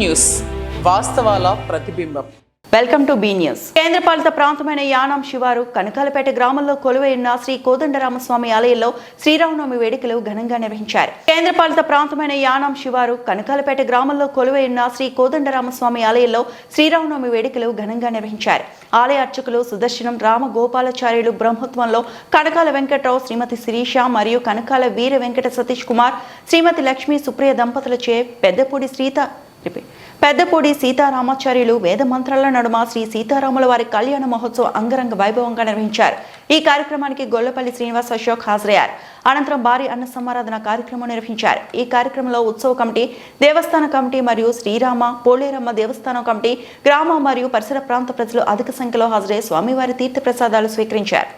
News, వాస్తవాల ప్రతిబింబం. Welcome to be news. కేంద్రపాలిత ప్రాంతమైన యానాం శివారు కనకాలపేట గ్రామంలో కొలువైన శ్రీ కోదండరామస్వామి ఆలయంలో శ్రీరామనవమి వేడుకలు ఘనంగా నిర్వహించారు. కేంద్రపాలిత ప్రాంతమైన యానాం శివారు కనకాలపేట గ్రామంలో కొలువైన శ్రీ కోదండరామస్వామి ఆలయంలో శ్రీరామనవమి వేడుకలు ఘనంగా నిర్వహించారు. ఆలయ అర్చకులు సుదర్శనం రామగోపాలాచార్యులు బ్రహ్మత్వంలో కనకాల వెంకట్రావు, శ్రీమతి శిరీష మరియు కనకాల వీర వెంకట సతీష్ కుమార్, శ్రీమతి లక్ష్మీ సుప్రియ దంపతులచే పెద్దపూడి సీతారామాచార్యులు వేద మంత్రాల నడుమ శ్రీ సీతారాముల వారి కళ్యాణ మహోత్సవం అంగరంగ వైభవంగా నిర్వహించారు. ఈ కార్యక్రమానికి గొల్లపల్లి శ్రీనివాస్ అశోక్ హాజరయ్యారు. అనంతరం భారీ అన్న సమారాధన కార్యక్రమం నిర్వహించారు. ఈ కార్యక్రమంలో ఉత్సవ కమిటీ, దేవస్థాన కమిటీ మరియు శ్రీరామ పోలేరమ్మ దేవస్థానం కమిటీ, గ్రామ మరియు పరిసర ప్రాంత ప్రజలు అధిక సంఖ్యలో హాజరై స్వామివారి తీర్థ ప్రసాదాలు స్వీకరించారు.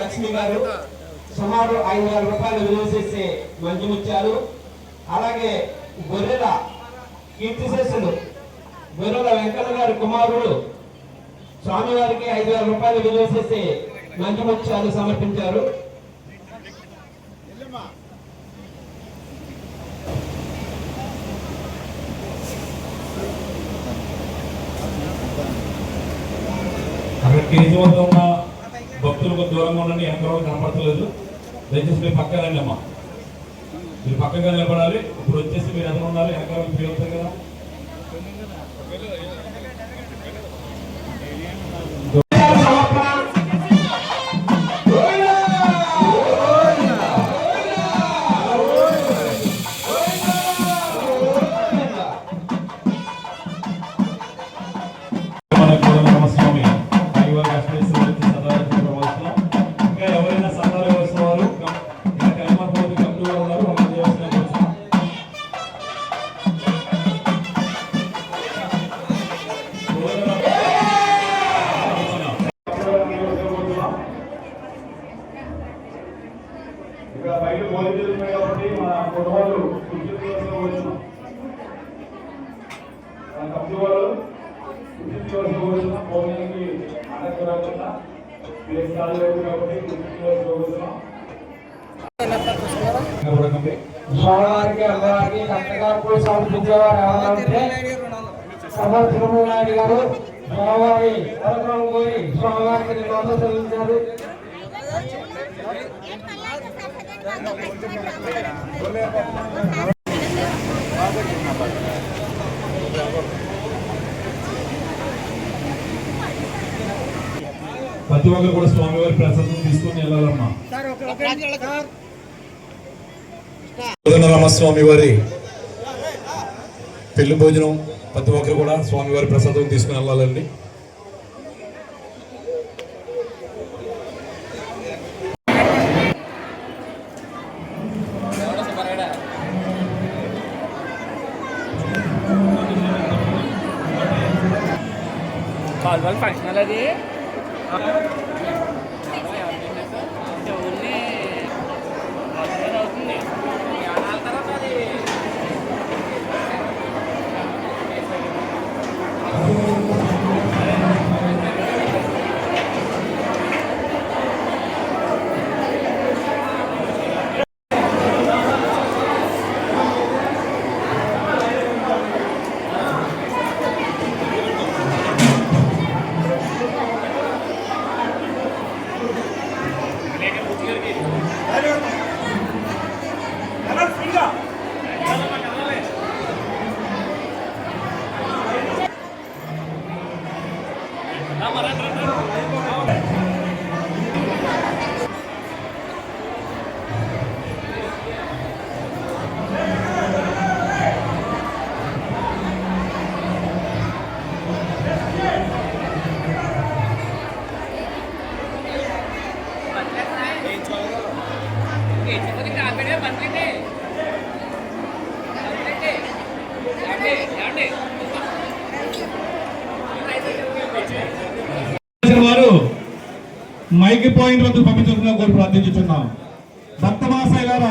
లక్ష్మి గారు సుమారు 5,000 రూపాయలు విలువ చేసే మంజుముచ్చారు. అలాగే గొర్రెల కీర్తిశేషులు గొర్రెల వెంకన్న గారి కుమారుడు స్వామివారికి 5,000 రూపాయలు విలువ చేసే మంజుముచ్చాలు సమర్పించారు. కేజీ వద్ద ఉన్న భక్తులకు దూరంగా ఉండండి, ఎంతవరకు కనపడతలేదు. దయచేసి మీరు పక్కన రండి అమ్మా, మీరు పక్కగా నిలబడాలి. ఇప్పుడు వచ్చేసి మీరు ఎంత ఉండాలి, వెనకాల ఫీల్ అవుతారు కదా. బయట భోజనం కాబట్టి మన కుటుంబాలు వచ్చిన కంపెనీ వాళ్ళు వచ్చిన భోజనానికి ఆనందకరంగా కాబట్టి స్వామివారికి అమ్మవారికి కరెక్ట్గా పూజ సమర్పించేవారు ఎవరంటే సమర్థులు నాయుడు గారు స్వామివారి కార్యక్రమం కోరి స్వామివారికి నిబంధన చెల్లించారు. ప్రతి ఒక్కరు కూడా స్వామివారి ప్రసాదం తీసుకొని వెళ్ళాలమ్మా. కోదండరామస్వామి వారి పెళ్లి భోజనం ప్రతి ఒక్కరు కూడా స్వామివారి ప్రసాదం తీసుకుని వెళ్ళాలండి. ఫంక్షన్ అది వారు మైక్ పాయింట్ వద్ద పంపించాలని కోరి ప్రార్థించుతున్నాం. భక్తమాసాల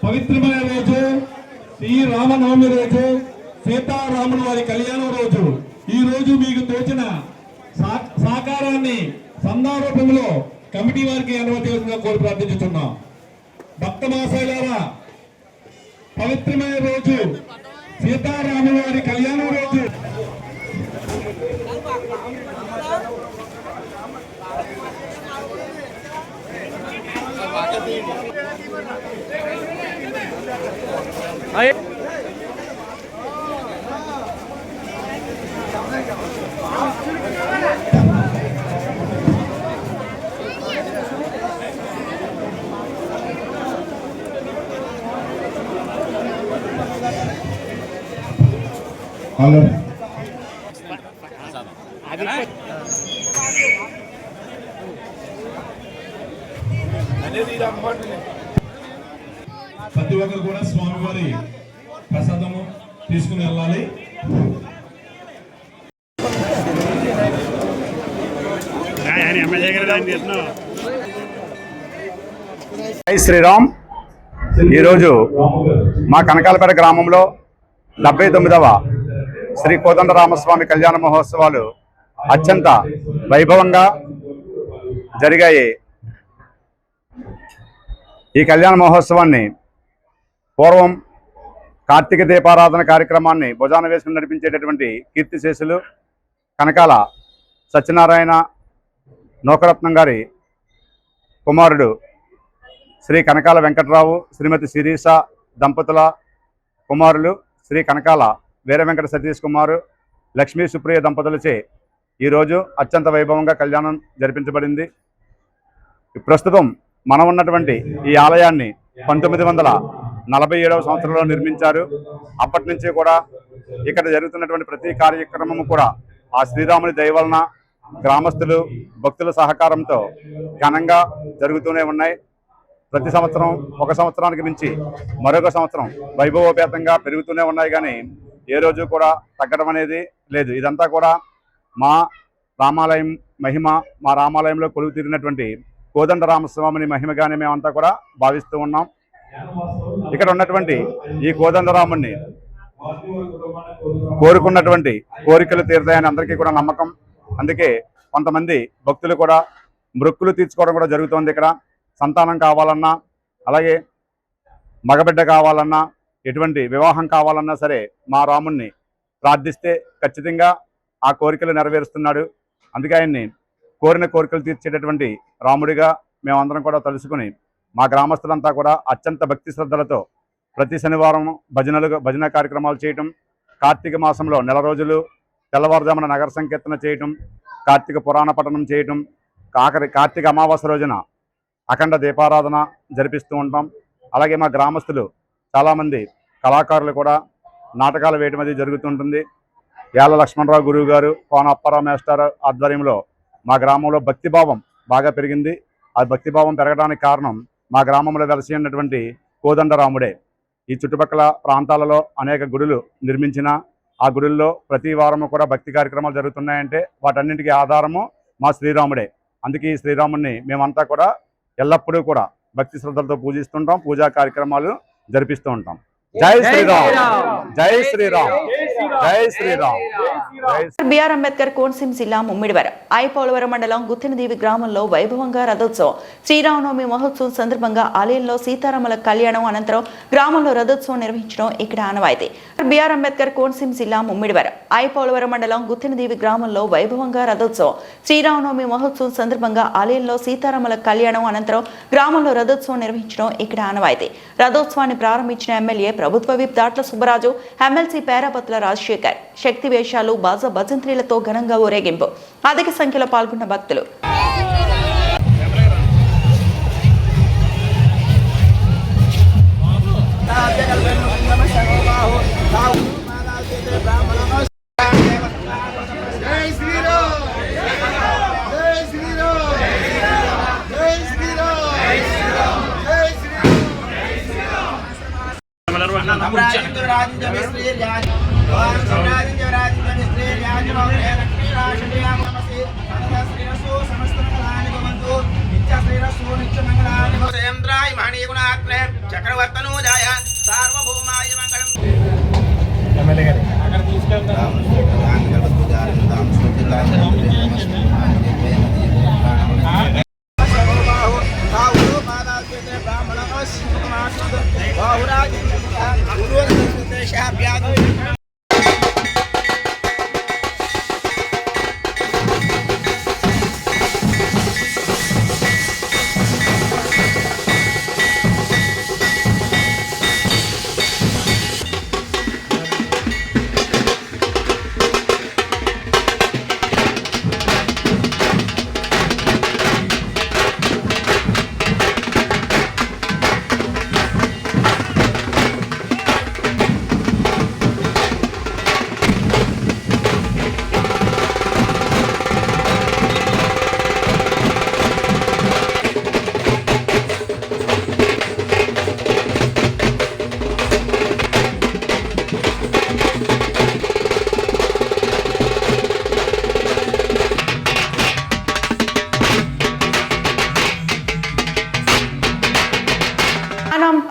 పవిత్రమైన రోజు, శ్రీరామనవమి రోజు, సీతారాముల వారి కళ్యాణం రోజు. ఈ రోజు మీకు తోచిన సహకారాన్ని సందారూపంలో కమిటీ వారికి అనుమతిగా కోరి ప్రార్థించుతున్నాం. భక్తమాసాల పవిత్రమైన రోజు, సీతారాముల వారి కళ్యాణం రోజు. హలో ప్రతి ఒక్కరు కూడా స్వామివారి ప్రసాదము తీసుకుని వెళ్ళాలి. జై శ్రీరామ్. ఈరోజు మా కనకాలపేట గ్రామంలో 79వ శ్రీ కోదండరామస్వామి కళ్యాణ మహోత్సవాలు అత్యంత వైభవంగా జరిగాయి. ఈ కళ్యాణ మహోత్సవాన్ని పూర్వం కార్తీక దీపారాధన కార్యక్రమాన్ని భుజాన వేసుకుని నడిపించేటటువంటి కీర్తిశేషులు కనకాల సత్యనారాయణ నూకరత్నం గారి కుమారుడు శ్రీ కనకాల వెంకటరావు, శ్రీమతి శిరీష దంపతుల కుమారులు శ్రీ కనకాల వీర వెంకట సతీష్ కుమారు, లక్ష్మీ సుప్రియ దంపతులచే ఈరోజు అత్యంత వైభవంగా కళ్యాణం జరిపించబడింది. ప్రస్తుతం మనం ఉన్నటువంటి ఈ ఆలయాన్ని 1947వ సంవత్సరంలో నిర్మించారు. అప్పటి నుంచి కూడా ఇక్కడ జరుగుతున్నటువంటి ప్రతి కార్యక్రమము కూడా ఆ శ్రీరాముని దయ వలన గ్రామస్తులు భక్తుల సహకారంతో ఘనంగా జరుగుతూనే ఉన్నాయి. ప్రతి సంవత్సరం ఒక సంవత్సరానికి మించి మరొక సంవత్సరం వైభవోపేతంగా పెరుగుతూనే ఉన్నాయి, కానీ ఏ రోజు కూడా తగ్గడం అనేది లేదు. ఇదంతా కూడా మా రామాలయం మహిమ, మా రామాలయంలో కొలువు తీరినటువంటి కోదండరామస్వామిని మహిమగానే మేమంతా కూడా భావిస్తూ ఉన్నాం. ఇక్కడ ఉన్నటువంటి ఈ కోదండరాముని కోరుకున్నటువంటి కోరికలు తీరుతాయని అందరికీ కూడా నమ్మకం. అందుకే కొంతమంది భక్తులు కూడా మృక్కులు తీర్చుకోవడం కూడా జరుగుతోంది. ఇక్కడ సంతానం కావాలన్నా, అలాగే మగబిడ్డ కావాలన్నా, ఎటువంటి వివాహం కావాలన్నా సరే మా రాముణ్ణి ప్రార్థిస్తే ఖచ్చితంగా ఆ కోరికలు నెరవేరుస్తున్నాడు. అందుకే ఆయన్ని కోరిన కోరికలు తీర్చేటటువంటి రాముడిగా మేమందరం కూడా తలుసుకుని మా గ్రామస్తులంతా కూడా అత్యంత భక్తి శ్రద్ధలతో ప్రతి శనివారం భజన కార్యక్రమాలు చేయటం, కార్తీక మాసంలో నెల రోజులు తెల్లవారుజామున నగర సంకీర్తన చేయటం, కార్తీక పురాణ పఠనం చేయటం, కార్తీక అమావాస్య రోజున అఖండ దీపారాధన జరిపిస్తూ ఉంటాం. అలాగే మా గ్రామస్తులు చాలామంది కళాకారులు కూడా నాటకాలు వేయటం అది జరుగుతుంటుంది. యాల లక్ష్మణరావు గురువు గారు, కోన అప్పారావు మేస్టర్ ఆధ్వర్యంలో మా గ్రామంలో భక్తిభావం బాగా పెరిగింది. ఆ భక్తిభావం పెరగడానికి కారణం మా గ్రామంలో వెలసి ఉన్నటువంటి కోదండరాముడే. ఈ చుట్టుపక్కల ప్రాంతాలలో అనేక గుడులు నిర్మించిన ఆ గుడుల్లో ప్రతి వారము కూడా భక్తి కార్యక్రమాలు జరుగుతున్నాయంటే వాటన్నింటికీ ఆధారము మా శ్రీరాముడే. అందుకే ఈ శ్రీరాముడిని మేమంతా కూడా ఎల్లప్పుడూ కూడా భక్తి శ్రద్ధలతో పూజిస్తుంటాం, పూజా కార్యక్రమాలు జరిపిస్తూ ఉంటాం. జై శ్రీరామ్, జై శ్రీరామ్, జై శ్రీరామ్. బిఆర్ అంబేద్కర్ కోనసీమ జిల్లా ముమ్మిడివరం ఐపోలవరం మండలం గుత్తినదేవి గ్రామంలో వైభవంగా రథోత్సవం. శ్రీరామనవమి మహోత్సవం సందర్భంగా ఆలయంలో సీతారాముల కళ్యాణం అనంతరం గ్రామంలో రథోత్సవం నిర్వహించడం ఇక్కడ ఆనవాయితీ. బిఆర్ అంబేద్కర్ కోనసీమ జిల్లా ముమ్మిడివరం ఐపోలవరం మండలం గుత్తినదేవి గ్రామంలో వైభవంగా రథోత్సవం. శ్రీరామనవమి మహోత్సవం సందర్భంగా ఆలయంలో సీతారాముల కళ్యాణం అనంతరం గ్రామంలో రథోత్సవం నిర్వహించడం ఇక్కడ ఆనవాయితీ. రథోత్సవాన్ని ప్రారంభించిన ఎమ్మెల్యే ప్రభుత్వ విప్ దాట్ల సుబ్బరాజు, ఎమ్మెల్సీ పేరాపత్ల రాజశేఖర్ శక్తి వేషాలు, బాజా భజంత్రీలతో ఘనంగా ఊరేగింపు. అధిక సంఖ్యలో పాల్గొన్న భక్తులు. చక్రవర్తనోజాయ సార్వభౌమాయ మంగళం.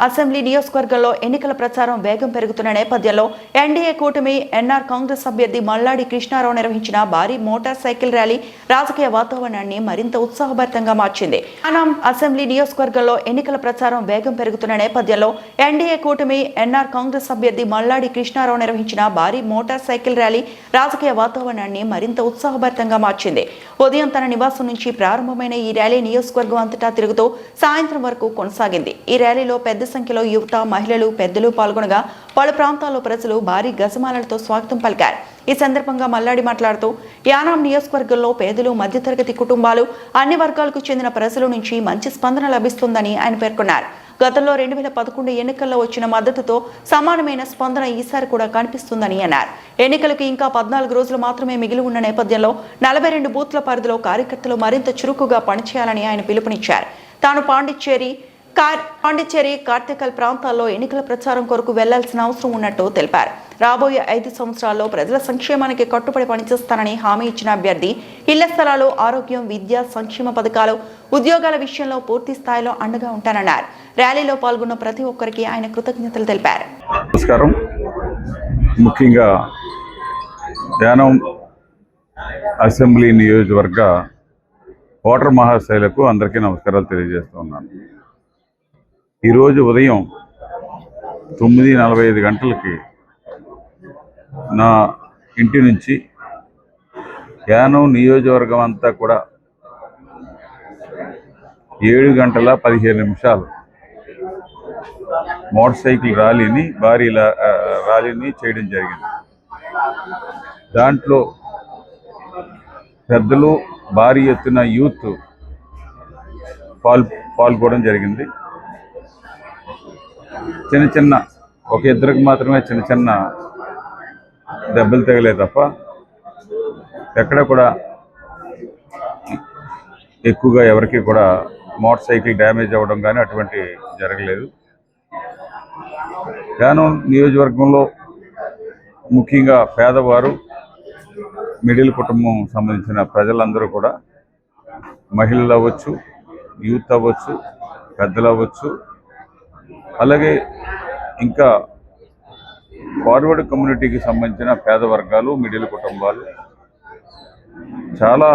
అసెంబ్లీ నియోజకవర్గంలో ఎన్నికల ప్రచారం వేగం పెరుగుతున్న నేపథ్యంలో ఎన్డీఏ కూటమి ఎన్ఆర్ కాంగ్రెస్ అభ్యర్థి మల్లాడి కృష్ణారావు నిర్వహించిన భారీ మోటార్ సైకిల్ ర్యాలీ రాజకీయ వాతావరణాన్ని మరింత ఉత్సాహభరితంగా మార్చింది. అసెంబ్లీ నియోజకవర్గంలో ఎన్నికల ప్రచారం వేగం పెరుగుతున్న నేపథ్యంలో ఎన్డీఏ కూటమి ఎన్ఆర్ కాంగ్రెస్ అభ్యర్థి మల్లాడి కృష్ణారావు నిర్వహించిన భారీ మోటార్ సైకిల్ ర్యాలీ రాజకీయ వాతావరణాన్ని మరింత ఉత్సాహభరితంగా మార్చింది. ఉదయం తన నివాసం నుంచి ప్రారంభమైన ఈ ర్యాలీ నియోజకవర్గం అంతటా తిరుగుతూ సాయంత్రం వరకు కొనసాగింది. ఈ ర్యాలీలో పెద్ద సంఖ్యలో యువత, మహిళలు, పెద్దలు పాల్గొనగా పలు ప్రాంతాల్లో ప్రజలు భారీ గజమాలలతో స్వాగతం పలికారు. ఈ సందర్భంగా మల్లాడి మాట్లాడుతూ యానాం నియోజకవర్గంలో పేదలు, మధ్యతరగతి కుటుంబాలు, అన్ని వర్గాలకు చెందిన ప్రజల నుంచి మంచి స్పందన లభిస్తుందని ఆయన పేర్కొన్నారు. గతంలో 2011 ఎన్నికల్లో వచ్చిన మద్దతుతో సమానమైన స్పందన ఈసారి కూడా కనిపిస్తుందని అన్నారు. ఎన్నికలకు ఇంకా 14 రోజులు మాత్రమే మిగిలి ఉన్న నేపథ్యంలో 42 బూత్ల పరిధిలో కార్యకర్తలు మరింత చురుకుగా పనిచేయాలని ఆయన పిలుపునిచ్చారు. తాను పాండిచ్చేరి, కార్తికల్ ప్రాంతాల్లో ఎన్నికల ప్రచారం కొరకు వెళ్లాల్సిన అవసరం ఉన్నట్టు తెలిపారు. రాబోయే 5 సంవత్సరాల్లో ప్రజల సంక్షేమానికి కట్టుబడి పనిచేస్తానని హామీ ఇచ్చిన అభ్యర్థి ఇళ్ల స్థలాలు, ఆరోగ్యం, విద్య, సంక్షేమ పథకాలు, ఉద్యోగాల విషయంలో పూర్తి స్థాయిలో అండగా ఉంటానన్నారు. ర్యాలీలో పాల్గొన్న ప్రతి ఒక్కరికి ఆయన కృతజ్ఞతలు తెలిపారు. నమస్కారం. ముఖ్యంగా యానం అసెంబ్లీ నియోజకవర్గ ఓటర్ మహాశైలకు అందరికీ నమస్కారాలు తెలియజేస్తూ ఉన్నాను. ఈరోజు ఉదయం 9:45 గంటలకి నా ఇంటి నుంచి యానం నియోజకవర్గం అంతా కూడా 7 గంటల 15 నిమిషాలు మోటార్ సైకిల్ ర్యాలీని, భారీ ర్యాలీని చేయడం జరిగింది. దాంట్లో పెద్దలు భారీ ఎత్తున యూత్ పాల్గొనడం జరిగింది. చిన్న ఒక ఇద్దరికి మాత్రమే చిన్న దెబ్బలు తగిలే తప్ప ఎక్కడ కూడా ఎక్కువగా ఎవరికి కూడా మోటార్ సైకిల్ డ్యామేజ్ అవ్వడం కానీ అటువంటి జరగలేదు. యానం నియోజకవర్గంలో ముఖ్యంగా పేదవారు, మిడిల్ కుటుంబం సంబంధించిన ప్రజలందరూ కూడా, మహిళలు అవ్వచ్చు, యూత్ అవ్వచ్చు, పెద్దలు అవ్వచ్చు, అలాగే ఇంకా ఫార్వర్డ్ కమ్యూనిటీకి సంబంధించిన పేద వర్గాలు, మిడిల్ కుటుంబాలు చాలా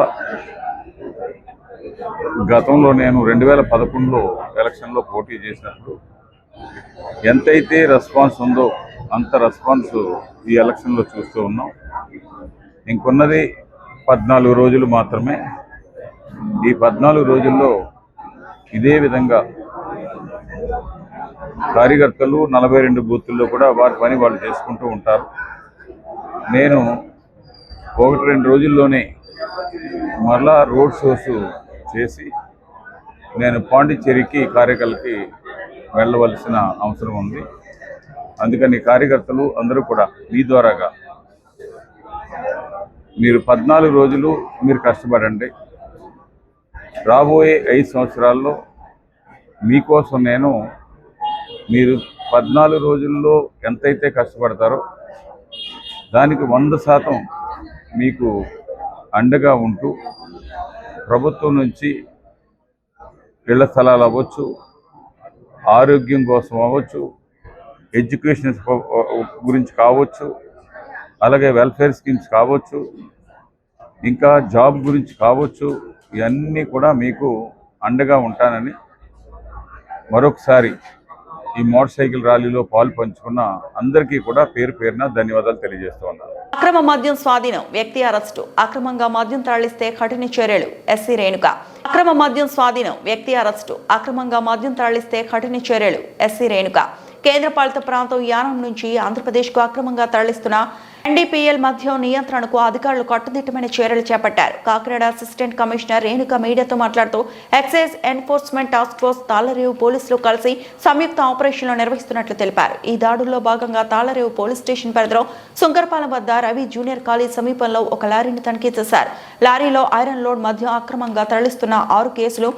గతంలో నేను 2011లో ఎలక్షన్లో పోటీ చేసినప్పుడు ఎంతైతే రెస్పాన్స్ ఉందో అంత రెస్పాన్స్ ఈ ఎలక్షన్లో చూస్తూ ఉన్నాం. ఇంకొన్నది 14 రోజులు మాత్రమే. ఈ 14 రోజుల్లో ఇదే విధంగా కార్యకర్తలు 42 బూతుల్లో కూడా వారి పని వాళ్ళు చేసుకుంటూ ఉంటారు. నేను 1-2 రోజుల్లోనే మరలా రోడ్ షోస్ చేసి నేను పాండిచ్చేరికి కార్యకర్తలకి వెళ్ళవలసిన అవసరం ఉంది. అందుకని కార్యకర్తలు అందరూ కూడా మీ ద్వారాగా మీరు 14 రోజులు మీరు కష్టపడండి. రాబోయే 5 సంవత్సరాల్లో మీకోసం నేను మీరు 14 రోజుల్లో ఎంతైతే కష్టపడతారో దానికి 100% మీకు అండగా ఉంటూ ప్రభుత్వం నుంచి ఇళ్ల స్థలాలు అవ్వచ్చు, ఆరోగ్యం కోసం అవ్వచ్చు, ఎడ్యుకేషన్ గురించి కావచ్చు, అలాగే వెల్ఫేర్ స్కీమ్స్ కావచ్చు, ఇంకా జాబ్ గురించి కావచ్చు, ఇవన్నీ కూడా మీకు అండగా ఉంటానని మరొకసారి ఈ మోటార్ సైకిల్ ర్యాలీలో పాలు పంచుకున్న అందరికీ కూడా పేరు పేరున ధన్యవాదాలు తెలియజేస్తూ ఉన్నాను. అక్రమ మద్యం స్వాధీనం, వ్యక్తి అరెస్టు. అక్రమంగా మద్యం తరలిస్తే కఠిన చర్యలు. ఎస్సీ రేణుక. అక్రమ మద్యం స్వాధీనం, వ్యక్తి అరెస్టు. అక్రమంగా మద్యం తరలిస్తే కఠిన చర్యలు. ఎస్సీ రేణుక. కేంద్రపాలిత ప్రాంతం యానం నుంచి ఆంధ్రప్రదేశ్కు అక్రమంగా తరలిస్తున్న ఎన్డీపీఎల్ మద్యం నియంత్రణకు అధికారులు కట్టుదిట్టమైన చర్యలు చేపట్టారు. కాకినాడ అసిస్టెంట్ కమిషనర్ రేణుక మీడియాతో మాట్లాడుతూ excise enforcement task force Tallarevu పోలీసులు కలిసి సంయుక్త ఆపరేషన్లు నిర్వహిస్తున్నట్లు తెలిపారు. ఈ దాడుల్లో భాగంగా తాళ్లరేవు పోలీస్ స్టేషన్ పరిధిలో సుంకరపాలెం వద్ద రవి జూనియర్ కాలేజ్ సమీపంలో ఒక లారీని తనిఖీ చేశారు. లారీలో ఐరన్ లోడ్ మద్యం అక్రమంగా తరలిస్తున్న 6 కేసులు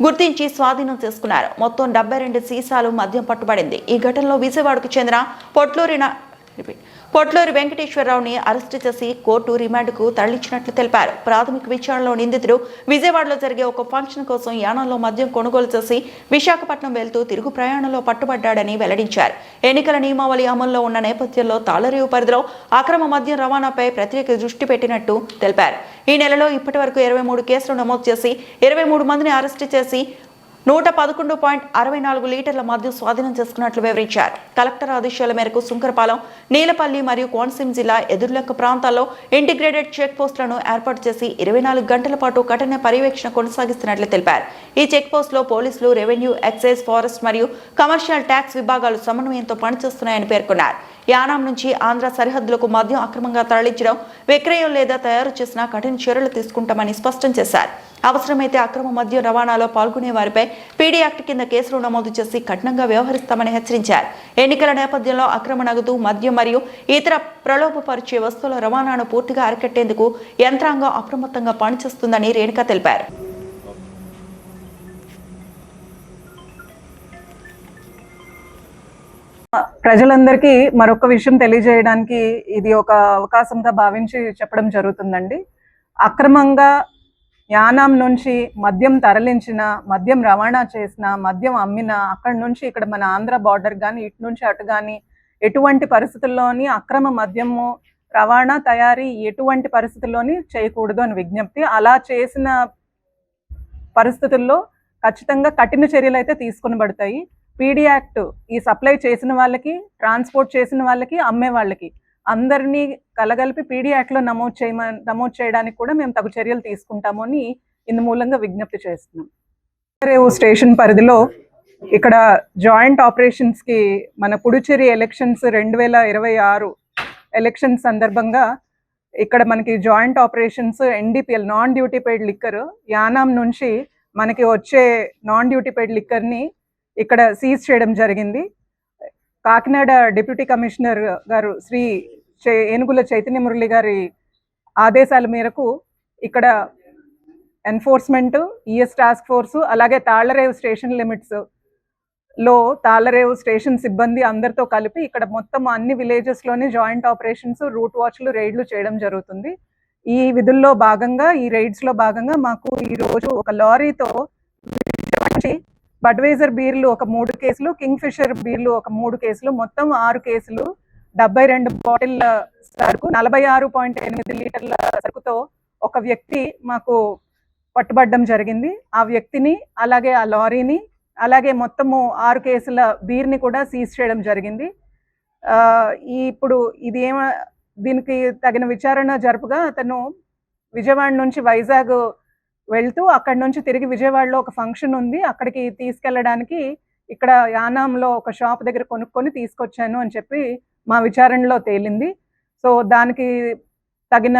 గుర్తించి స్వాధీనం చేసుకున్నారు. మొత్తం 72 సీసాలు మద్యం పట్టుబడింది. ఈ ఘటనలో విజయవాడకు చెందిన పొట్లూరి వెంకటేశ్వరరావుని అరెస్టు చేసి కోర్టు రిమాండ్కు తరలించినట్లు తెలిపారు. ప్రాథమిక విచారణలో నిందితుడు విజయవాడలో జరిగే ఒక ఫంక్షన్ కోసం యానంలో మద్యం కొనుగోలు చేసి విశాఖపట్నం వెళ్తూ తిరుగు ప్రయాణంలో పట్టుబడ్డాడని వెల్లడించారు. ఎన్నికల నియమావళి అమల్లో ఉన్న నేపథ్యంలో తాళ్లరేవు పరిధిలో అక్రమ మద్యం రవాణాపై ప్రత్యేక దృష్టి పెట్టినట్టు తెలిపారు. ఈ నెలలో ఇప్పటి వరకు 23 కేసులు నమోదు చేసి 23 మందిని అరెస్టు చేసి 111.64 లీటర్ల మద్యం స్వాధీనం చేసుకున్నట్లు వివరించారు. కలెక్టర్ ఆదేశాల మేరకు సుంకరపాలెం, నీలపల్లి మరియు కోనసీమ జిల్లా ఎదుర్లెక్క ప్రాంతాల్లో ఇంటిగ్రేటెడ్ చెక్ పోస్టులను ఏర్పాటు చేసి 24 గంటల పాటు కఠిన పర్యవేక్షణ కొనసాగిస్తున్నట్లు తెలిపారు. ఈ చెక్ పోస్టులో పోలీసులు, రెవెన్యూ, ఎక్సైజ్, ఫారెస్ట్ మరియు కమర్షియల్ ట్యాక్స్ విభాగాలు సమన్వయంతో పనిచేస్తున్నాయని పేర్కొన్నారు. యానాం నుంచి ఆంధ్ర సరిహద్దులకు మద్యం అక్రమంగా తరలించడం, విక్రయం లేదా తయారు చేసిన కఠిన చర్యలు తీసుకుంటామని స్పష్టం చేశారు. అవసరమైతే అక్రమ మద్యం రవాణాలో పాల్గొనే వారిపై పీడీ యాక్ట్ కింద కేసులు నమోదు చేసి కఠినంగా వ్యవహరిస్తామని హెచ్చరించారు. ఎన్నికల నేపథ్యంలో అక్రమ నగదు, మద్యం మరియు ఇతర ప్రలోభపరిచే వస్తువుల రవాణాను పూర్తిగా అరికట్టేందుకు యంత్రాంగం అప్రమత్తంగా పనిచేస్తుందని రేణుక తెలిపారు. ప్రజలందరికీ మరొక విషయం తెలియజేయడానికి ఇది ఒక అవకాశంగా భావించి చెప్పడం జరుగుతుందండి. అక్రమంగా యానాం నుంచి మద్యం తరలించిన, మద్యం రవాణా చేసిన, మద్యం అమ్మిన, అక్కడి నుంచి ఇక్కడ మన ఆంధ్ర బార్డర్ కానీ ఇటు నుంచి అటు కానీ ఎటువంటి పరిస్థితుల్లోని అక్రమ మద్యము రవాణా, తయారీ ఎటువంటి పరిస్థితుల్లోని చేయకూడదు అని విజ్ఞప్తి. అలా చేసిన పరిస్థితుల్లో ఖచ్చితంగా కఠిన చర్యలు అయితే తీసుకొనబడతాయి. పీడీ యాక్ట్ ఈ సప్లై చేసిన వాళ్ళకి, ట్రాన్స్పోర్ట్ చేసిన వాళ్ళకి, అమ్మే వాళ్ళకి అందరినీ కలగలిపి పీడీ యాక్ట్లో నమోదు చేయడానికి కూడా మేము తగు చర్యలు తీసుకుంటాము అని ఇందు మూలంగా విజ్ఞప్తి చేస్తున్నాం. రేవు స్టేషన్ పరిధిలో ఇక్కడ జాయింట్ ఆపరేషన్స్కి మన పుడుచేరి ఎలక్షన్స్ 2026 ఎలక్షన్ సందర్భంగా ఇక్కడ మనకి joint operations NDPL non duty paid liquor Yanam నుంచి మనకి వచ్చే నాన్ డ్యూటీ పెయిడ్ లిక్కర్ని ఇక్కడ సీజ్ చేయడం జరిగింది. కాకినాడ డిప్యూటీ కమిషనర్ గారు శ్రీ ఏనుగుల చైతన్య మురళి గారి ఆదేశాల మేరకు ఇక్కడ ఎన్ఫోర్స్మెంట్, ES టాస్క్ ఫోర్సు, అలాగే తాళ్లరేవు స్టేషన్ లిమిట్స్ లో తాళ్లరేవు స్టేషన్ సిబ్బంది అందరితో కలిపి ఇక్కడ మొత్తం అన్ని విలేజెస్లోని జాయింట్ ఆపరేషన్స్, రూట్ వాచ్లు, రైడ్లు చేయడం జరుగుతుంది. ఈ విధుల్లో భాగంగా, ఈ రైడ్స్లో భాగంగా మాకు ఈరోజు ఒక లారీతో బడ్వైజర్ బీర్లు ఒక 3 కేసులు, కింగ్ ఫిషర్ బీర్లు ఒక 3 కేసులు, మొత్తం 6 కేసులు, 72 బాటిల్ సరుకు, 46.8 లీటర్ల సరుకుతో ఒక వ్యక్తి మాకు పట్టుబడడం జరిగింది. ఆ వ్యక్తిని, అలాగే ఆ లారీని, అలాగే మొత్తము 6 కేసుల బీర్ని కూడా సీజ్ చేయడం జరిగింది. ఇప్పుడు ఇది దీనికి తగిన విచారణ జరుపుగా అతను విజయవాడ నుంచి వైజాగ్ వెళ్తూ అక్కడి నుంచి తిరిగి విజయవాడలో ఒక ఫంక్షన్ ఉంది, అక్కడికి తీసుకెళ్ళడానికి ఇక్కడ యానాంలో ఒక షాప్ దగ్గర కొనుక్కొని తీసుకొచ్చాను అని చెప్పి మా విచారణలో తేలింది. సో దానికి తగిన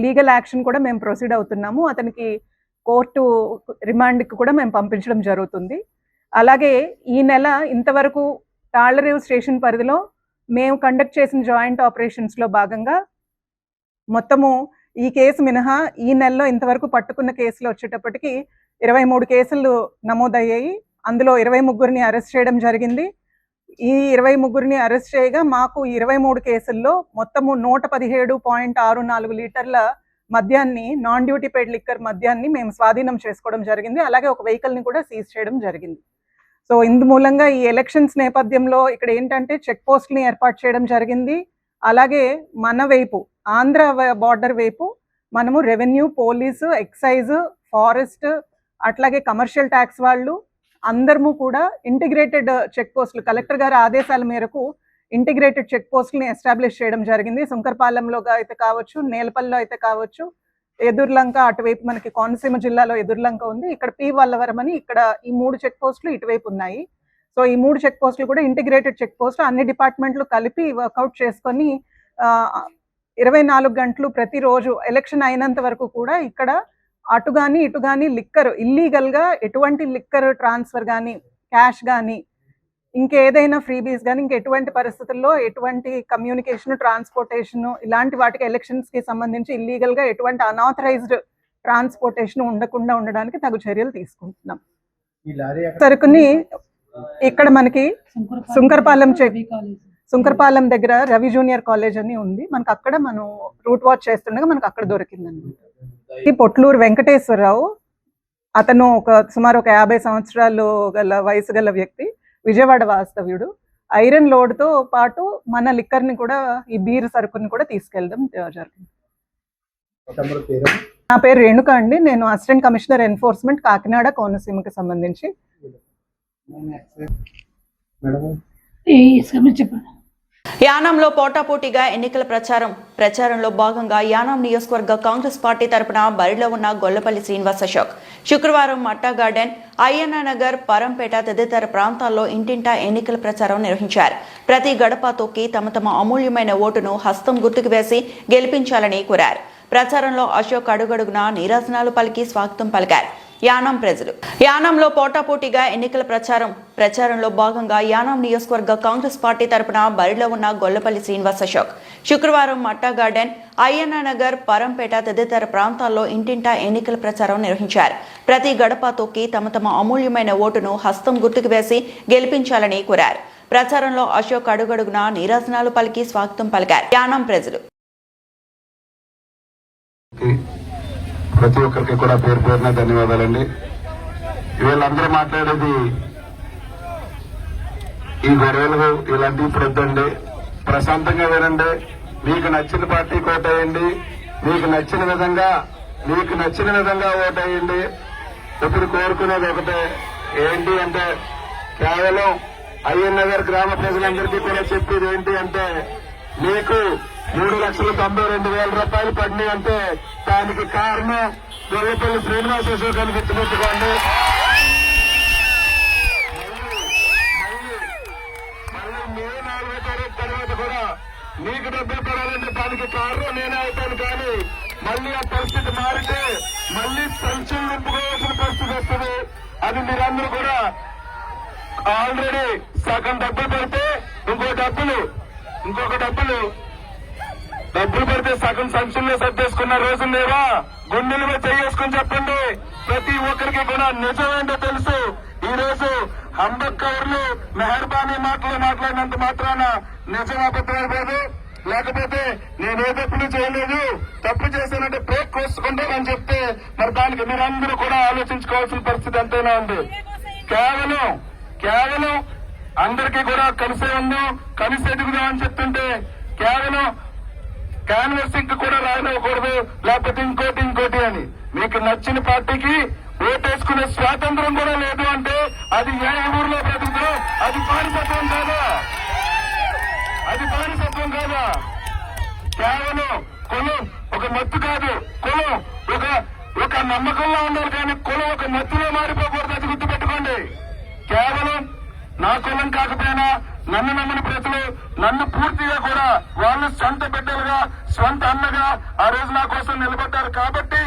లీగల్ యాక్షన్ కూడా మేము ప్రొసీడ్ అవుతున్నాము. అతనికి కోర్టు రిమాండ్కి కూడా మేము పంపించడం జరుగుతుంది. అలాగే ఈ నెల ఇంతవరకు తాళ్లరేవు స్టేషన్ పరిధిలో మేము కండక్ట్ చేసిన జాయింట్ ఆపరేషన్స్లో భాగంగా మొత్తము ఈ కేసు మినహా ఈ నెలలో ఇంతవరకు పట్టుకున్న కేసులు వచ్చేటప్పటికి 23 కేసులు నమోదయ్యాయి. అందులో 23 అరెస్ట్ చేయడం జరిగింది. ఈ 23 అరెస్ట్ చేయగా మాకు 23 కేసుల్లో మొత్తము 117.64 లీటర్ల మద్యాన్ని, నాన్ డ్యూటీ పెయిడ్ లిక్కర్ మద్యాన్ని మేము స్వాధీనం చేసుకోవడం జరిగింది. అలాగే ఒక వెహికల్ని కూడా సీజ్ చేయడం జరిగింది. సో ఇందు మూలంగా ఈ ఎలక్షన్స్ నేపథ్యంలో ఇక్కడ ఏంటంటే చెక్ పోస్ట్ని ఏర్పాటు చేయడం జరిగింది. అలాగే మన వైపు ఆంధ్ర బార్డర్ వైపు మనము రెవెన్యూ, పోలీసు, ఎక్సైజ్, ఫారెస్ట్, అట్లాగే కమర్షియల్ ట్యాక్స్ వాళ్ళు అందరము కూడా ఇంటిగ్రేటెడ్ చెక్ పోస్టులు, కలెక్టర్ గారి ఆదేశాల మేరకు ఇంటిగ్రేటెడ్ చెక్ పోస్టులని ఎస్టాబ్లిష్ చేయడం జరిగింది. సుంకరపాలెంలో అయితే కావచ్చు, నేలపల్లిలో అయితే కావచ్చు, ఎదుర్లంక అటువైపు మనకి కోనసీమ జిల్లాలో ఎదుర్లంక ఉంది, ఇక్కడ P వల్లవరం అని ఇక్కడ ఈ 3 చెక్ పోస్టులు ఇటువైపు ఉన్నాయి. సో ఈ 3 చెక్ పోస్టులు కూడా ఇంటిగ్రేటెడ్ చెక్ పోస్ట్, అన్ని డిపార్ట్మెంట్లు కలిపి వర్కౌట్ చేసుకొని 24 గంటలు ప్రతిరోజు ఎలక్షన్ అయినంత వరకు కూడా ఇక్కడ అటు కానీ ఇటు కానీ లిక్కర్ ఇల్లీగల్గా ఎటువంటి లిక్కర్ ట్రాన్స్ఫర్ కానీ, క్యాష్ కానీ, ఇంకేదైనా ఫ్రీబీస్ కానీ, ఇంకెటువంటి పరిస్థితుల్లో ఎటువంటి కమ్యూనికేషన్, ట్రాన్స్పోర్టేషన్ ఇలాంటి వాటికి ఎలక్షన్స్కి సంబంధించి ఇల్లీగల్గా ఎటువంటి అనాథరైజ్డ్ ట్రాన్స్పోర్టేషన్ ఉండకుండా ఉండడానికి తగు చర్యలు తీసుకుంటున్నాం. సరుకుని ఇక్కడ మనకి సుంకరపాలెం దగ్గర రవి జూనియర్ కాలేజ్ అని ఉంది, మనకు అక్కడ మనం రూట్ వాచ్ చేస్తుండగా మనకు అక్కడ దొరికిందండి. ఈ పొట్లూరు వెంకటేశ్వరరావు, అతను సుమారు ఒక 50 సంవత్సరాలు గల వయసు గల వ్యక్తి, విజయవాడ వాస్తవ్యుడు. ఐరన్ లోడ్తో పాటు మన లిక్కర్ని కూడా, ఈ బీర్ సరుకుని కూడా తీసుకెళ్ళడం జరిగింది. నా పేరు రేణుక అండి, నేను అసిస్టెంట్ కమిషనర్ ఎన్ఫోర్స్మెంట్ కాకినాడ కోనసీమకి సంబంధించి. యానాంలో పోటాపోటీగా ఎన్నికల ప్రచారంలో భాగంగా యానాం నియోజకవర్గ కాంగ్రెస్ పార్టీ తరపున బరిలో ఉన్న గొల్లపల్లి శ్రీనివాస్ అశోక్ శుక్రవారం మట్టా గార్డెన్, అయ్యన్న నగర్, పరంపేట తదితర ప్రాంతాల్లో ఇంటింటా ఎన్నికల ప్రచారం నిర్వహించారు. ప్రతి గడప తొక్కి తమ అమూల్యమైన ఓటును హస్తం గుర్తుకు వేసి గెలిపించాలని కోరారు. ప్రచారంలో అశోక్ అడుగడుగునా నీరాజనాలు పలికి స్వాగతం పలికారు. యానాం ప్రజలు యానాంలో పోటాపోటీగా ఎన్నికల ప్రచారంలో భాగంగా యానాం నియోజకవర్గ కాంగ్రెస్ పార్టీ తరపున బరిలో ఉన్న గొల్లపల్లి శ్రీనివాస్ అశోక్ శుక్రవారం మట్టా గార్డెన్, అయ్యన్న నగర్, పరంపేట తదితర ప్రాంతాల్లో ఇంటింటా ఎన్నికల ప్రచారం నిర్వహించారు. ప్రతి గడప తొక్కి తమ అమూల్యమైన ఓటును హస్తం గుర్తుకు వేసి గెలిపించాలని కోరారు. ప్రచారంలో అశోక్ అడుగడుగునా నీరాజనాలు పలికి స్వాగతం పలికారు. యానాం ప్రజలు ప్రతి ఒక్కరికి కూడా పేరు పేరున ధన్యవాదాలండి. వీళ్ళందరూ మాట్లాడేది ఈ గొడవలు ఇలాంటివి ప్రొద్దండి, ప్రశాంతంగా వినండి. మీకు నచ్చిన పార్టీ కోటేయండి, మీకు నచ్చిన విధంగా ఓటేయండి. ఇప్పుడు కోరుకునేది ఒకటే, ఏంటి అంటే కేవలం అయ్యన్న నగర్ గ్రామ ప్రజలందరికీ కూడా చెప్పేది ఏంటి అంటే, మీకు 3,92,000 రూపాయలు పడినాయి అంటే దానికి కారణం గొల్లపల్లి శ్రీనివాస్ అశోక్ అని గుర్తుపెట్టుకోండి. మళ్ళీ మే 4వ తారీఖు తర్వాత కూడా మీకు డబ్బులు పడాలంటే దానికి కారులో నేనే అవుతాను, కానీ మళ్ళీ ఆ పరిస్థితి మారితే మళ్ళీ సంచులు నింపుకోవాల్సిన పరిస్థితి వస్తుంది. అది మీరందరూ కూడా ఆల్రెడీ సగం డబ్బులు పెడితే ఇంకొక డబ్బులు పెడితే సగం సంచుల్లో సర్దేసుకున్న రోజులు లేవా? గుండెల మీద చేసుకుని చెప్పండి. ప్రతి ఒక్కరికి కూడా నిజమేంటో తెలుసు. ఈ రోజు అంబేద్కర్లు మెహర్బానీ మాటలు మాట్లాడినంత మాత్రాన నిజం అబద్ధమైపోదు. లేకపోతే నేనే తప్పులు చేయలేదు, తప్పు చేశానంటే బ్రేక్ కోసుకుంటానని చెప్తే మరి దానికి మీరందరూ కూడా ఆలోచించుకోవాల్సిన పరిస్థితి ఎంతైనా ఉంది. కేవలం అందరికీ కూడా కలిసే ఉందాం, కలిసి ఎదుగుదాం అని చెప్తుంటే కేవలం కాన్వర్సింగ్ కూడా రాయనివ్వకూడదు, లేకపోతే ఇంకోటి అని. మీకు నచ్చిన పార్టీకి ఓటేసుకునే స్వాతంత్రం కూడా లేదు అంటే అది ఏ ఊరిలో బ్రతుకుతాం? అది బానిసత్వం కాదా? కేవలం కులం ఒక మత్తు కాదు, కులం ఒక నమ్మకంలో ఉండాలి, కానీ కులం ఒక మత్తులో మారిపోకూడదు. అది గుర్తుపెట్టుకోండి. కేవలం నా కులం కాకపోయినా నన్ను నమ్మని ప్రజలు నన్ను పూర్తిగా కూడా వాళ్ళు సొంత బిడ్డలుగా, సొంత అన్నగా ఆ రోజు నా కోసం నిలబడ్డారు. కాబట్టి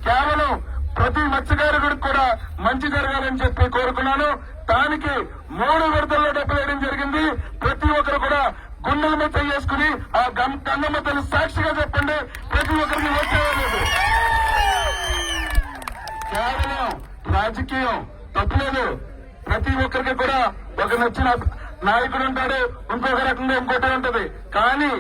కేవలం ప్రతి మత్స్యకారుడికి కూడా మంచి జరగాలని చెప్పి కోరుకున్నాను. దానికి 3 విడతల్లో డబ్బులు వేయడం జరిగింది. ప్రతి ఒక్కరు కూడా గుండెల మీద చేసుకుని ఆ గంగమ్మ తల్లి సాక్షిగా చెప్పండి, ప్రతి ఒక్కరికి వచ్చేయలేదు. కేవలం రాజకీయం తప్పులేదు. ప్రతి ఒక్కరికి కూడా ఒక నచ్చిన నాయకుడు ఉంటాడు, ఇంకొక రకంగా ఇంకోటి ఉంటది. కానీ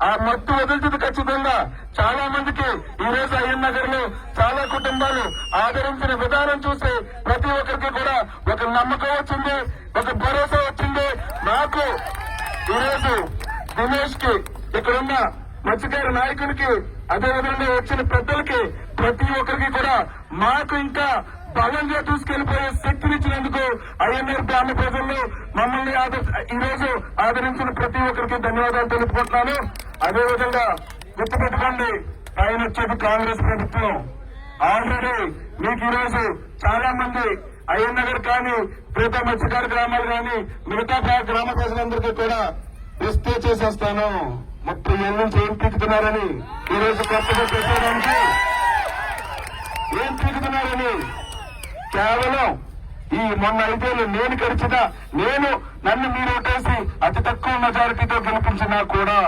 ఆ మత్తు వదులుతుంది ఖచ్చితంగా. చాలా మందికి ఈ రోజు అయ్యన్ నగర్ లో చాలా కుటుంబాలు ఆదరించిన విధానం చూసి ప్రతి ఒక్కరికి కూడా ఒక నమ్మకం వచ్చింది, ఒక భరోసా వచ్చింది. నాకు ఈరోజు దినేష్ కి, ఇక్కడున్న మత్స్యకార నాయకునికి, అదేవిధంగా వచ్చిన పెద్దలకి, ప్రతి ఒక్కరికి కూడా మాకు ఇంకా బలంగా తీసుకెళ్లిపోయే శక్తినిచ్చినందుకు అయ్యన్నూరు గ్రామ ప్రజల్లో మమ్మల్ని ఈ రోజు ఆదరించిన ప్రతి ఒక్కరికి ధన్యవాదాలు తెలుపుకుంటున్నాను. అదేవిధంగా గుర్తుపెట్టుకోండి, పైన వచ్చేది కాంగ్రెస్ ప్రభుత్వం. ఆల్రెడీ మీకు ఈ రోజు చాలా మంది అయ్యన్నగర్ కానీ, మిగతా మత్స్యకార గ్రామాలు కానీ, మిగతా గ్రామ ప్రజలందరికీ కూడా రిస్తే చేసేస్తాను. 30 ఏళ్ళ నుంచి ఏం పీకుతున్నారని ఈ రోజు కొత్తగా పెట్టడానికి ఏం పీకుతున్నారని కేవలం ఈ మొన్న 5 ఏళ్ళు నేను గడిచిన నన్ను మీరు ఓటేసి అతి తక్కువ మెజారిటీతో గెలిపించినా కూడా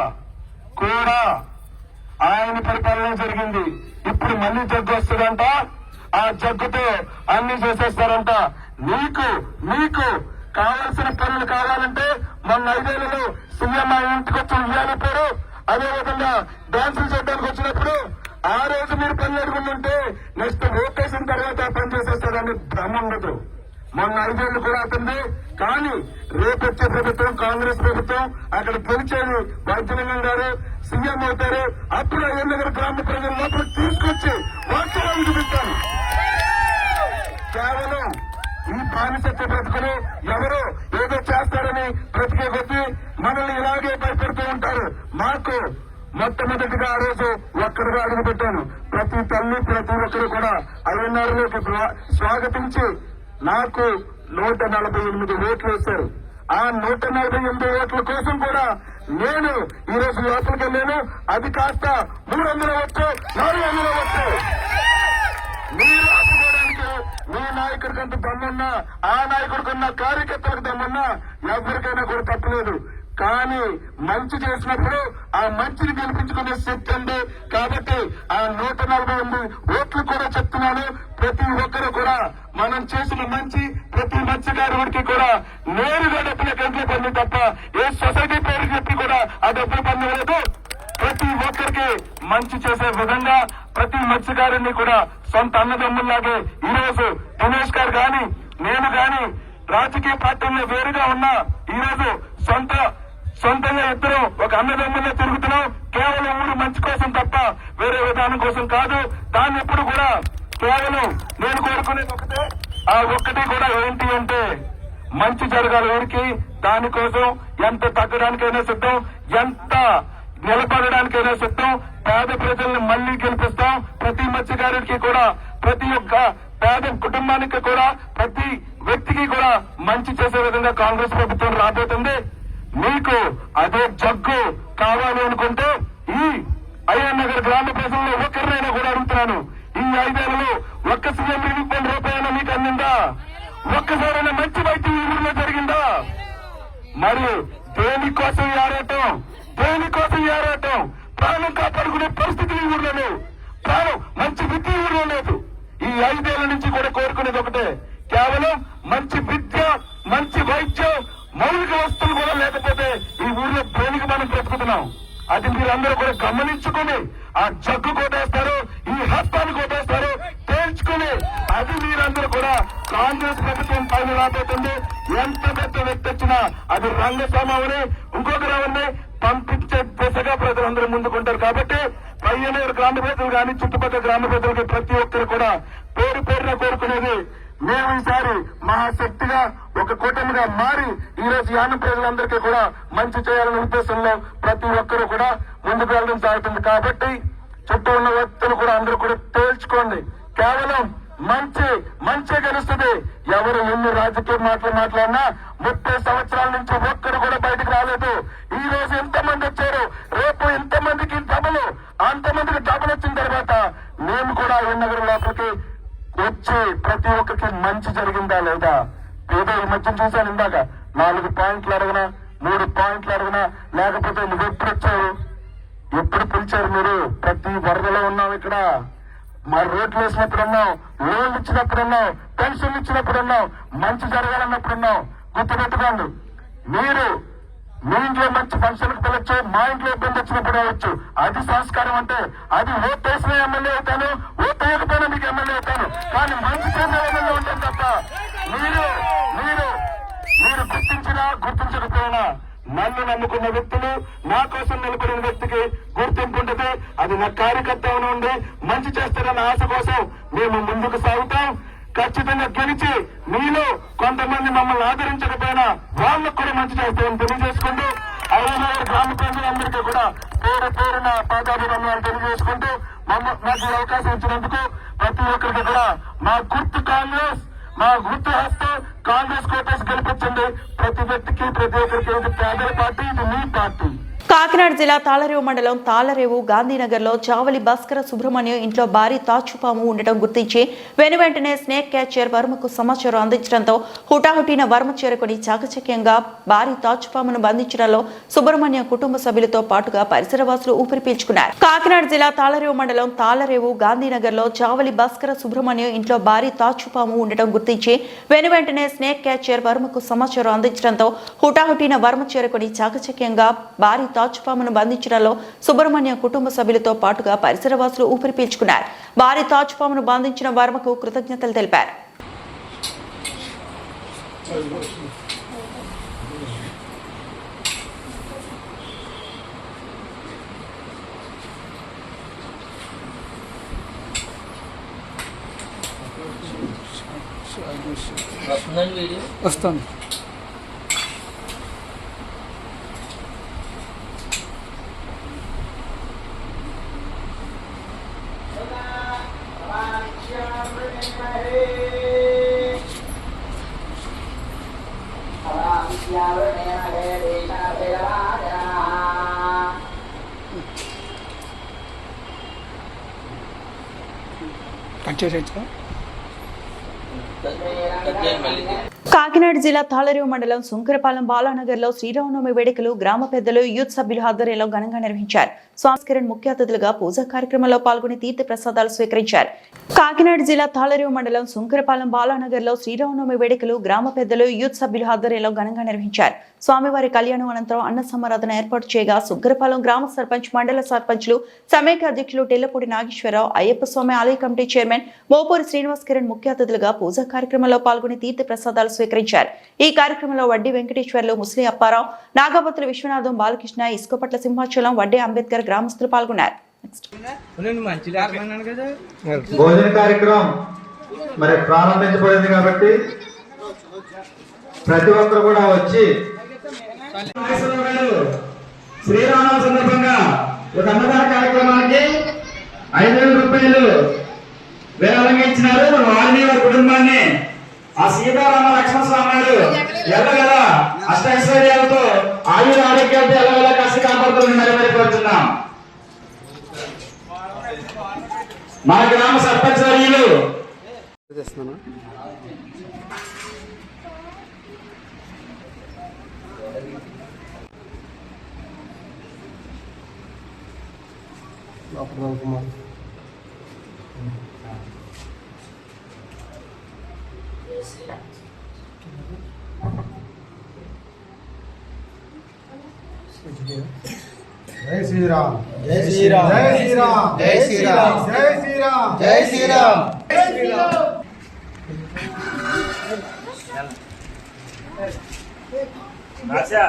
ఆయన పరిపాలన జరిగింది. ఇప్పుడు మళ్ళీ జగ్గు వస్తుందంట, ఆ జగ్గుతో అన్ని చేసేస్తారంట. మీకు కావాల్సిన పనులు కావాలంటే మొన్న 5 ఏళ్లలో సీఎం ఆ ఇంటికి వచ్చి ఇవ్వాలన్నారు. అదేవిధంగా డాన్సులు చేయడానికి వచ్చినప్పుడు ఆ రోజు మీరు పనులు అడుగుతుంటే నెక్స్ట్ ఓటేసిన తర్వాత పని చేసేస్తారని భ్రమ ఉండదు. మొన్న 5 ఏళ్లు కూడా అవుతుంది. కానీ రేపు వచ్చే ప్రభుత్వం కాంగ్రెస్ ప్రభుత్వం, అక్కడ గెలిచేది వైద్యలింగం గారు సీఎం అవుతారు. అప్పుడు అయ్యన్నగర్ గ్రామ ప్రజల లోపల తీసుకొచ్చి వాస్తవాన్ని చూపిస్తాను. కేవలం ఈ బానిసత్వ బ్రతుకులు ఎవరు ఏదో చేస్తారని బ్రతికే కొద్దీ మనల్ని ఇలాగే భయపెడుతూ ఉంటారు. మాకు మొట్టమొదటిగా ఆ రోజు ఒక్కడిగా అడుగు పెట్టాను. ప్రతి తల్లి, ప్రతి ఒక్కరు కూడా అయ్యన్నూరులోకి స్వాగతించి నాకు 148 ఓట్లు వేశారు. ఆ 148 ఓట్ల కోసం కూడా నేను ఈ రోజు లోపలికి వెళ్ళాను. అది కాస్త 300 ఓట్లు, 400 ఓట్లు. మీరు ఆపుకోవడానికి మీ నాయకుడి కంటే దమ్మున్నా, ఆ నాయకుడికున్న కార్యకర్తలకు దమ్మున్నా ఎవరికైనా కూడా తప్పలేదు. కానీ మంచి చేసినప్పుడు ఆ మంచిని గెలిపించుకునే శక్తి ఉంది. కాబట్టి ఆ 148 ఓట్లు కూడా చెప్తున్నాను. ప్రతి ఒక్కరు కూడా మనం చేసిన మంచి ప్రతి మత్స్యకారుడికి కూడా నేరుగా డబ్బుల కంట్లో పని తప్ప ఏ సొసైటీ పేరు చెప్పి కూడా ఆ డబ్బులు పొందలేదు. ప్రతి ఒక్కరికి మంచి చేసే విధంగా ప్రతి మత్స్యకారుని కూడా సొంత అన్నదమ్ముల్లాగే ఈ రోజు దినేష్ గారు గాని, నేను గాని రాజకీయ పార్టీల్లో వేరుగా ఉన్నా ఈ రోజు సొంతంగా ఇద్దరు ఒక అన్నదమ్ముల్లో తిరుగుతున్నాం. కేవలం ఊరు మంచి కోసం తప్ప వేరే విధానం కోసం కాదు. దాన్ని ఎప్పుడు కూడా కేవలం నేను కోరుకునేది ఒకటే, ఆ ఒక్కటి కూడా ఏంటి అంటే మంచి జరగాలి ఊరికి. దానికోసం ఎంత తగ్గడానికైనా సిద్ధం, ఎంత నిలబడడానికైనా సిద్ధం. పేద ప్రజల్ని మళ్లీ గెలిపిస్తాం. ప్రతి మత్స్యకారుడికి కూడా, ప్రతి ఒక్క పేద కుటుంబానికి కూడా, ప్రతి వ్యక్తికి కూడా మంచి చేసే విధంగా కాంగ్రెస్ ప్రభుత్వం రాబోతుంది. మీకు అదే జగ్గు కావాలి అనుకుంటే ఈ అయ్యన్ నగర్ గ్రామ ప్రజల్లో ఒక్కరినైనా కూడా అడుగుతున్నాను, ఈ 5 ఏళ్లలో ఒక్క సీఎం రిలీఫ్ ఫండ్ రూపాయన మీకు అందిందా? ఒక్కసారైనా మంచి వైద్యం ఈ ఊరిలో జరిగిందా? మరి దేనికోసం ఆరాటం ప్రాణం కాపాడుకునే పరిస్థితి ఈ ఊర్లో లేవు, ప్రాణం మంచి విద్య ఈ ఊర్లో లేదు. ఈ 5 ఏళ్ల నుంచి కూడా కోరుకునేది ఒకటే, కేవలం మంచి విద్య, మంచి వైద్యం, మౌలిక వస్తువులు కూడా లేకపోతే ఈ ఊర్లో దేనికి మనం బ్రతుకుతున్నాం. అది మీరందరూ కూడా గమనించుకుని ఆ జగ్గు కొట్టేస్తారు, ఈ హస్తాన్ని కొట్టేస్తారు, తేల్చుకుని అది మీరందరూ కూడా కాంగ్రెస్ ప్రభుత్వం పైన రాబోతుంది. ఎంత పెద్ద వ్యక్తి వచ్చినా అది రంగస్వామి ఇంకొకరు పంపించే దిశగా ప్రజలందరూ ముందుకుంటారు. కాబట్టి పయ్యనగర్ గ్రామ ప్రజలు కానీ చుట్టుపక్కల గ్రామ ప్రజలకి ప్రతి ఒక్కరు కూడా పేరు పేరున కోరుకునేది, మేము ఈసారి మహాశక్తిగా ఒక కూటమిగా మారి ఈ రోజు యానం ప్రజలందరికీ కూడా మంచి చేయాలనే ఉద్దేశంలో ప్రతి ఒక్కరూ కూడా ముందుకు వెళ్ళడం సాగుతుంది. కాబట్టి చుట్టూ ఉన్న వ్యక్తులు కూడా అందరూ కూడా తేల్చుకోండి, కేవలం మంచి గెలుస్తుంది. ఎవరు ఎన్ని రాజకీయ మాటలు మాట్లాడినా 30 సంవత్సరాల నుంచి ఒక్కరు కూడా బయటకు రాలేదు. ఈ రోజు ఎంతమంది వచ్చారు, రేపు ఎంతమందికి డబుల్, అంతమందికి డబుల్ వచ్చిన తర్వాత మేము కూడా నగరం లోపలికి వచ్చి ప్రతి ఒక్కరికి మంచి జరిగిందా లేదా? ఏదో ఈ మధ్య చూశాను, ఇందాక 4 పాయింట్లు అడగనా, 3 పాయింట్లు అడగనా, లేకపోతే నువ్వు ఎప్పుడు వచ్చావు, ఎప్పుడు పిలిచారు మీరు? ప్రతి వరదలో ఉన్నాం ఇక్కడ, మరి రోడ్లు వేసినప్పుడు ఉన్నాం, లోన్లు ఇచ్చినప్పుడు ఉన్నాం, పెన్షన్లు ఇచ్చినప్పుడు ఉన్నాం, మంచి జరగాలన్నప్పుడు ఉన్నాం. గుర్తుపెట్టుకోండి, మీరు మీ ఇంట్లో మంచి ఫంక్షన్కి పిలవచ్చు, మా ఇంట్లో ఇబ్బంది వచ్చినప్పుడు రావచ్చు. అది సంస్కారం అంటే. అది ఓటు వేసిన ఎమ్మెల్యే అవుతాను, ఓటు వేయకపోయినా మీకు ఎమ్మెల్యే అవుతాను, కానీ మంచి చేసిన ఎమ్మెల్యే ఉంటాను తప్ప మీరు గుర్తించకపోయినా నన్ను నమ్ముకున్న వ్యక్తులు, నా కోసం నిలబడిన వ్యక్తికి గుర్తింపు ఉంటుంది. అది నా కార్యకర్త ఉండి మంచి చేస్తారన్న ఆశ కోసం మేము ముందుకు సాగుతాం. ఖచ్చితంగా గెలిచి మీలో కొంతమంది మమ్మల్ని ఆదరించకపోయినా వాళ్ళకు కూడా మంచి చేస్తామని తెలియజేసుకుంటూ, అయ్యనగర్ గ్రామ ప్రజలందరికీ కూడా పేరు పేరున పాదాభివందనాలు తెలియజేసుకుంటూ నాకు ఈ అవకాశం ఇచ్చినందుకు ప్రతి ఒక్కరికి కూడా మా గుర్తు కాంగ్రెస్, మా గుర్తు హస్తం కాంగ్రెస్ కోటేసి గెలిపించండి. ప్రతి వ్యక్తికి ప్రతి ఒక్కరికి ఇది పేదల పార్టీ, ఇది మీ పార్టీ. కాకినాడ జిల్లా తాళరేవు మండలం తాళరేవు గాంధీనగర్లో చావలి భాస్కర సుబ్రహ్మణ్యం ఇంట్లో భారీ తాచుపాము ఉండటం గుర్తించి వెనువెంటనే స్నేక్ క్యాచర్ వర్మకు సమాచారం అందించడంతో హుటాహుటిన వర్మ చేరుకుని చాకచక్యంగా భారీ తాచుపామును బంధించడంలో సుబ్రహ్మణ్యం కుటుంబ సభ్యులతో పాటుగా పరిసరవాసులు ఊపిరి పీల్చుకున్నారు. కాకినాడ జిల్లా తాళరేవు మండలం తాళరేవు గాంధీనగర్లో చావలి భాస్కర సుబ్రహ్మణ్యం ఇంట్లో భారీ తాచుపాము ఉండటం గుర్తించి వెనువెంటనే స్నేక్ క్యాచర్ వర్మకు సమాచారం అందించడంతో హుటాహుటిన వర్మ చేరుకుని చాకచక్యంగా భారీ తాచుపామును బంధించడంలో సుబ్రహ్మణ్యం కుటుంబ సభ్యులతో పాటుగా పరిసరవాసులు ఊపిరి పీల్చుకున్నారు. భారీ తాచుపామును బంధించిన వర్మకు కృతజ్ఞతలు తెలిపారు. వస్తుంది. కాకినాడ జిల్లా తాళరేవు మండలం సుంకరపాలెం బాలానగర్లో శ్రీరామనవమి వేడుకలు గ్రామ పెద్దలు యూత్ సభ్యుల ఆధ్వర్యంలో ఘనంగా నిర్వహించారు. స్వామికిరణ్ ముఖ్య అతిథులుగా పూజా కార్యక్రమంలో పాల్గొని తీర్థ ప్రసాదాలు స్వీకరించారు. కాకినాడ జిల్లా తాళరేవు మండలం సుంకరపాలెం బాలానగర్లో శ్రీరామనవమి వేడుకలు గ్రామ పెద్దలు యూత్ సభ్యుల ఆధ్వర్యంలో ఘనంగా నిర్వహించారు. స్వామివారి కళ్యాణం అనంతరం అన్న సమారాధన ఏర్పాటు చేయగా సుంకరపాలెం గ్రామ సర్పంచ్, మండల సర్పంచ్లు, సమైక్య అధ్యక్షులు టెల్లపూడి నాగేశ్వరరావు, అయ్యప్ప స్వామి ఆలయ కమిటీ చైర్మన్ మోపూరి శ్రీనివాస్ కిరణ్ ముఖ్య అతిథులుగా పూజా కార్యక్రమంలో పాల్గొని తీర్థ ప్రసాదాలు స్వీకరించారు. ఈ కార్యక్రమంలో వడ్డీ వెంకటేశ్వర్లు, ముస్లిం అప్పారావు, నాగపత్రుల విశ్వనాథం, బాలకృష్ణ, ఇసుకపట్ల సింహాచలం, వడ్డీ అంబేద్కర్ గ్రామస్తులు పాల్గొన్నారు. భోజన కార్యక్రమం మరి ప్రారంభించబడింది కాబట్టి ప్రతి ఒక్కరు కూడా వచ్చి శ్రీరామ సందర్భంగా ఒక అన్నదాన కార్యక్రమానికి 5,000 రూపాయలు విరాళంగా ఇచ్చినారు. వారిని వారి కుటుంబాన్ని ఆ సీతారామ లక్ష్మణ స్వామి గారు ఎల్లగల అష్టైశ్వర్యాలతో ఆయుర ఆరోగ్యాలతో ఎల్లగల కష్ట కాపాడుతూ ఉండాలని కోరుతున్నాం. మన గ్రామ సర్పంచ్ వర్యులు జై శ్రీరామ్ జై శ్రీరామ్ జై శ్రీరామ్ జై శ్రీరామ్ జై శ్రీరామ్ జై శ్రీరామ్ జై శ్రీరామ్ నాశా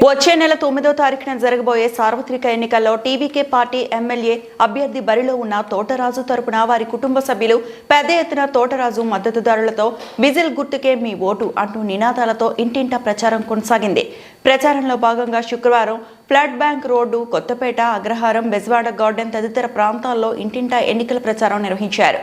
వచ్చే నెల 9వ తారీఖున జరగబోయే సార్వత్రిక ఎన్నికల్లో టీవీకే పార్టీ ఎమ్మెల్యే అభ్యర్థి బరిలో ఉన్న తోటరాజు తరపున వారి కుటుంబ సభ్యులు పెద్ద ఎత్తున తోటరాజు మద్దతుదారులతో విజిల్ గుర్తుకే మీ ఓటు అంటూ నినాదాలతో ఇంటింటా ప్రచారం కొనసాగింది. ప్రచారంలో భాగంగా శుక్రవారం ఫ్లడ్ బ్యాంక్ రోడ్డు, కొత్తపేట, అగ్రహారం, బెజవాడ గార్డెన్ తదితర ప్రాంతాల్లో ఇంటింటా ఎన్నికల ప్రచారం నిర్వహించారు.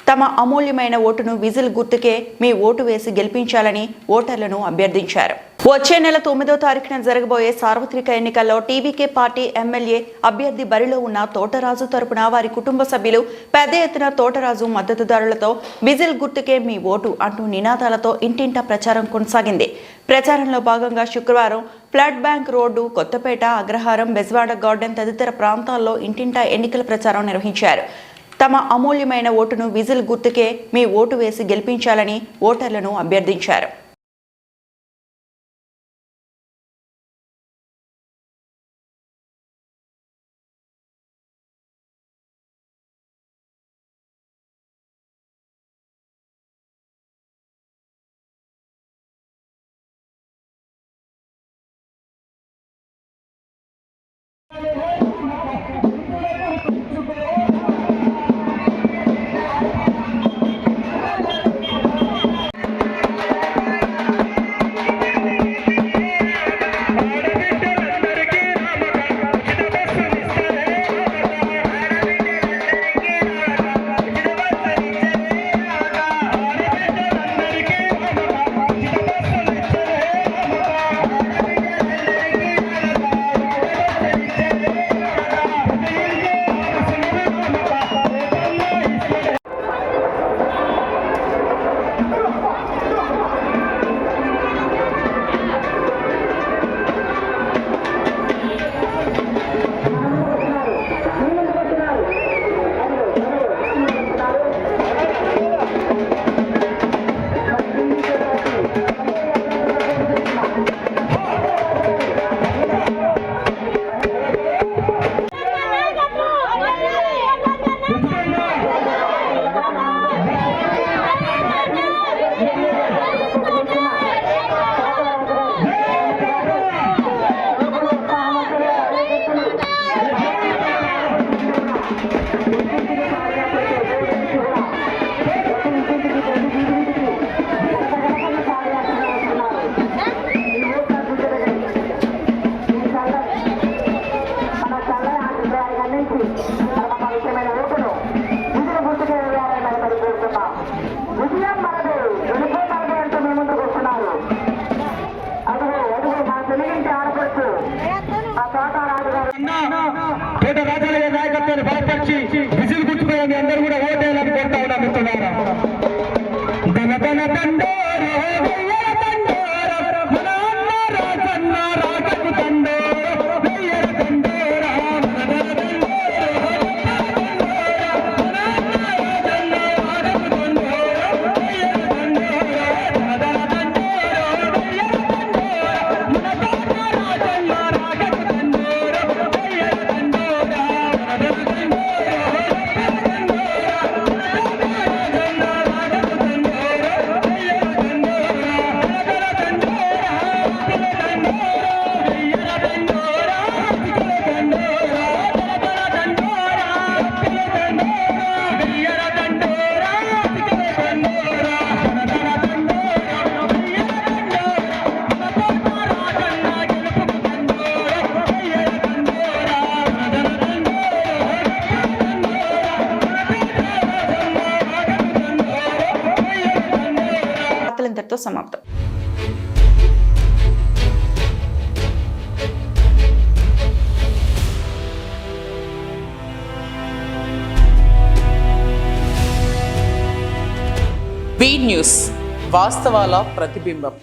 తమ అమూల్యమైన ఓటును విజిల్ గుర్తుకే మీ ఓటు వేసి గెలిపించాలని ఓటర్లను అభ్యర్థించారు. వచ్చే నెల 9వ తారీఖున జరగబోయే సార్వత్రిక ఎన్నికల్లో టీవీకే పార్టీ ఎమ్మెల్యే అభ్యర్థి బరిలో ఉన్న తోటరాజు తరపున వారి కుటుంబ సభ్యులు పెద్ద ఎత్తున తోటరాజు మద్దతుదారులతో విజిల్ గుర్తుకే మీ ఓటు అంటూ నినాదాలతో ఇంటింటా ప్రచారం కొనసాగింది. ప్రచారంలో భాగంగా శుక్రవారం ఫ్లడ్ బ్యాంక్ రోడ్డు, కొత్తపేట, అగ్రహారం, బెజవాడ గార్డెన్ తదితర ప్రాంతాల్లో ఇంటింటా ఎన్నికల ప్రచారం నిర్వహించారు. తమ అమూల్యమైన ఓటును విజిల్ గుర్తుకే మీ ఓటు వేసి గెలిపించాలని ఓటర్లను అభ్యర్థించారు. తోటరాజుల నాయకత్వాన్ని బలపరిచి విజిల్ గుర్తుపై మీ అందరూ కూడా ఓటేయాలని కోరుతా ఉన్నా మిత్రులారా. ఇంతటితో సమాప్తం. బీ న్యూస్, వాస్తవాల ప్రతిబింబం.